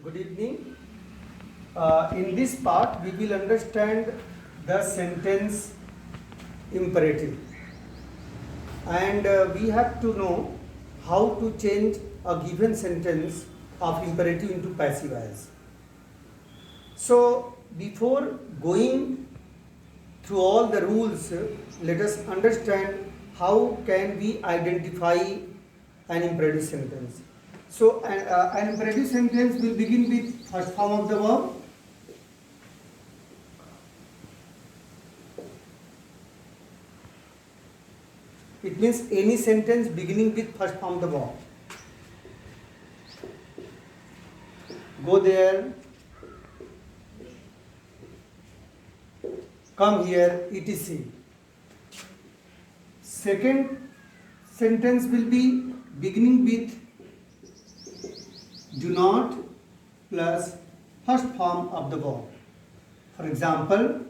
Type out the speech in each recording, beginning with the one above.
Good evening. In this part, we will understand the sentence imperative, and we have to know how to change a given sentence of imperative into passive voice. So, before going through all the rules, let us understand how can we identify an imperative sentence. So, an imperative sentence will begin with first form of the verb. It means any sentence beginning with first form of the verb. Go there, come here, etc. Second sentence will be beginning with do not plus first form of the verb. For example,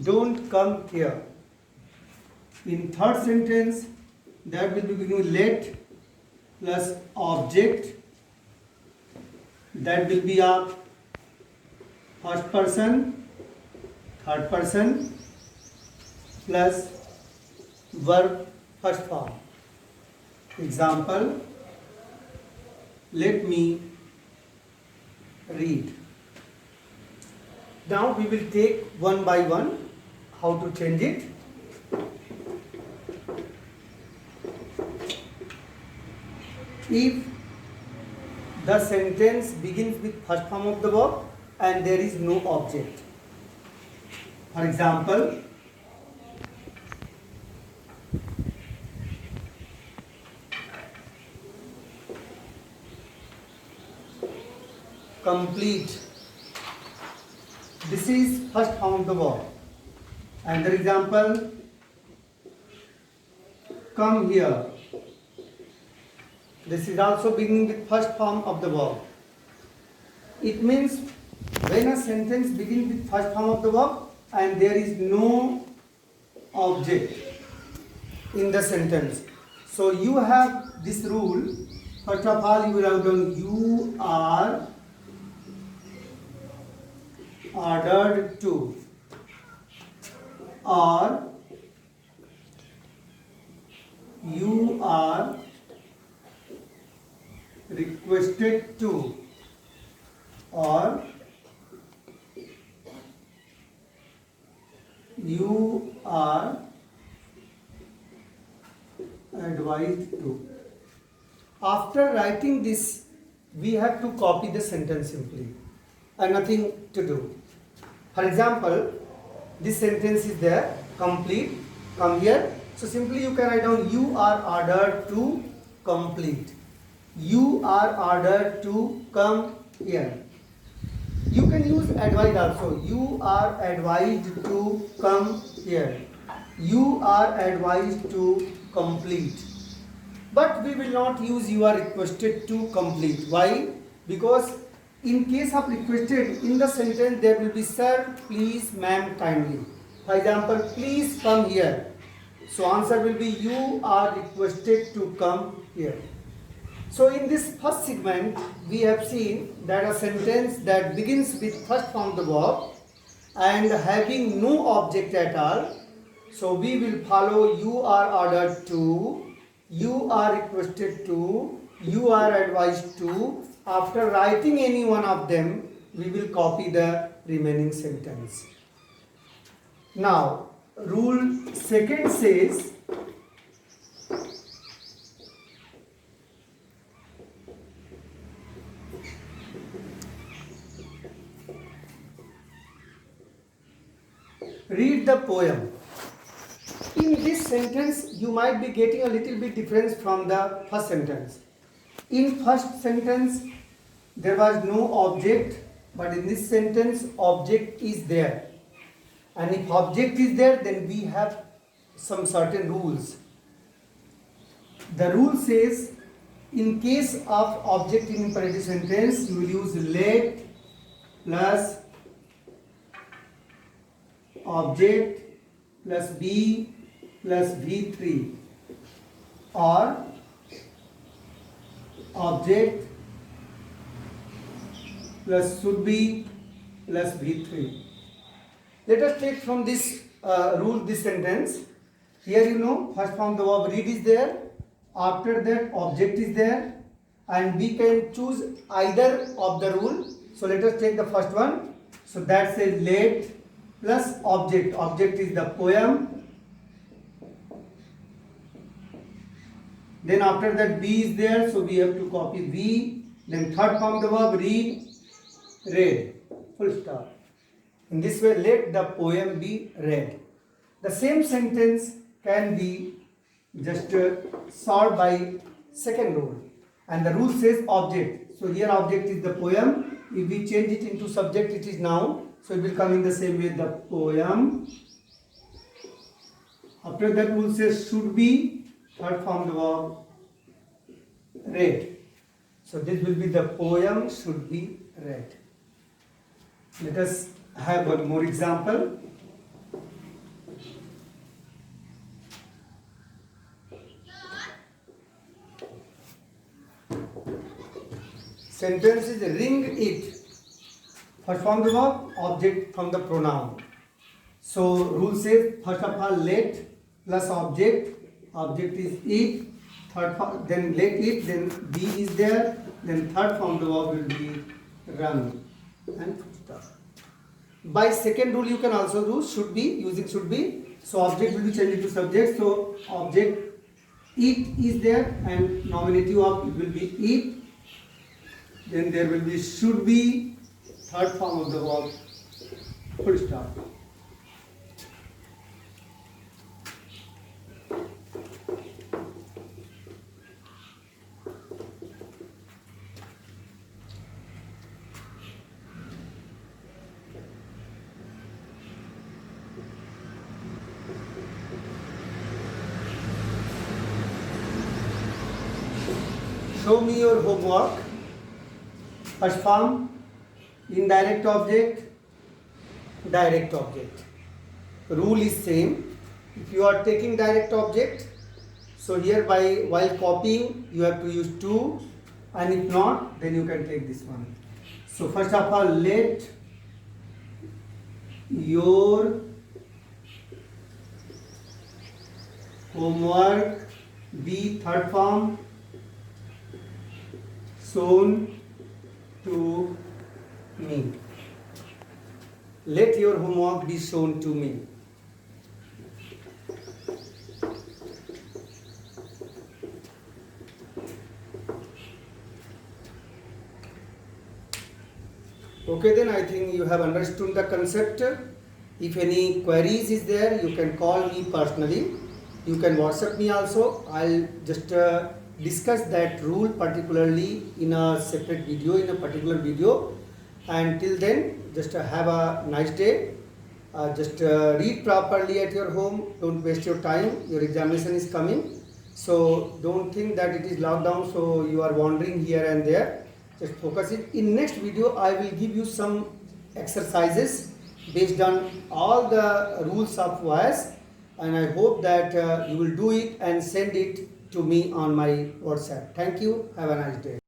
don't come here. In third sentence, that will be beginning with let plus object. That will be of first person, third person plus verb first form. Example, let me read. Now we will take one by one how to change it. If the sentence begins with first form of the verb and there is no object. For example, complete. This is first form of the verb. Another example, come here. This is also beginning with first form of the verb. It means when a sentence begins with first form of the verb and there is no object in the sentence. So you have this rule. First of all, you will write down you are ordered to, or you are requested to, or you are advised to. After writing this, we have to copy the sentence simply and nothing to do. For example, this sentence is there, complete, come here. So simply you can write down you are ordered to complete. You are ordered to come here. You can use advised also. You are advised to come here. You are advised to complete. But we will not use you are requested to complete. Why? Because in case of requested, in the sentence there will be sir, please, ma'am, kindly. For example, please come here. So answer will be you are requested to come here. So in this first segment, we have seen that a sentence that begins with first form of the verb and having no object at all. So we will follow you are ordered to, you are requested to, you are advised to. After writing any one of them, we will copy the remaining sentence. Now, rule second says, read the poem. In this sentence, you might be getting a little bit difference from the first sentence. In first sentence, there was no object, but in this sentence, object is there. And if object is there, then we have some certain rules. The rule says, in case of object in imperative sentence, you will use let plus object plus B plus V3. or object plus should be plus V3. Let us take from this rule this sentence. Here you know first form the verb read is there, after that object is there, and we can choose either of the rule. So let us take the first one. So that says let plus object. Object is the poem. Then after that B is there, so we have to copy V. Then third form the verb read, read, full stop. In this way, let the poem be read. The same sentence can be just solved by second rule. And the rule says object. So here object is the poem. If we change it into subject, it is noun. So it will come in the same way, the poem. After that rule says should be, third form the verb read. So this will be the poem should be read. Let us have one more example. Sentence is ring it. First form the verb, object from the pronoun. So rule says first of all let plus object. Object is it. Third form, then let it. Then be is there. Then third form the verb will be run and stop. By second rule you can also do should be, using should be. So object will be changed into subject. So object it is there and nominative of it will be it. Then there will be should be, third form of the verb, full stop. Show me your homework. First form, indirect object, direct object. Rule is same. If you are taking direct object, so here while copying you have to use to, and if not then you can take this one. So first of all let your homework be, third form, shown to me. Let your homework be shown to me. Okay, then I think you have understood the concept. If any queries is there, you can call me personally. You can WhatsApp me also. I'll just discuss that rule particularly in a separate video, in a particular video. And till then, just have a nice day. Just read properly at your home. Don't waste your time. Your examination is coming. So don't think that it is lockdown, so you are wandering here and there. Just focus it. In next video, I will give you some exercises based on all the rules of voice. And I hope that you will do it and send it to me on my WhatsApp. Thank you. Have a nice day.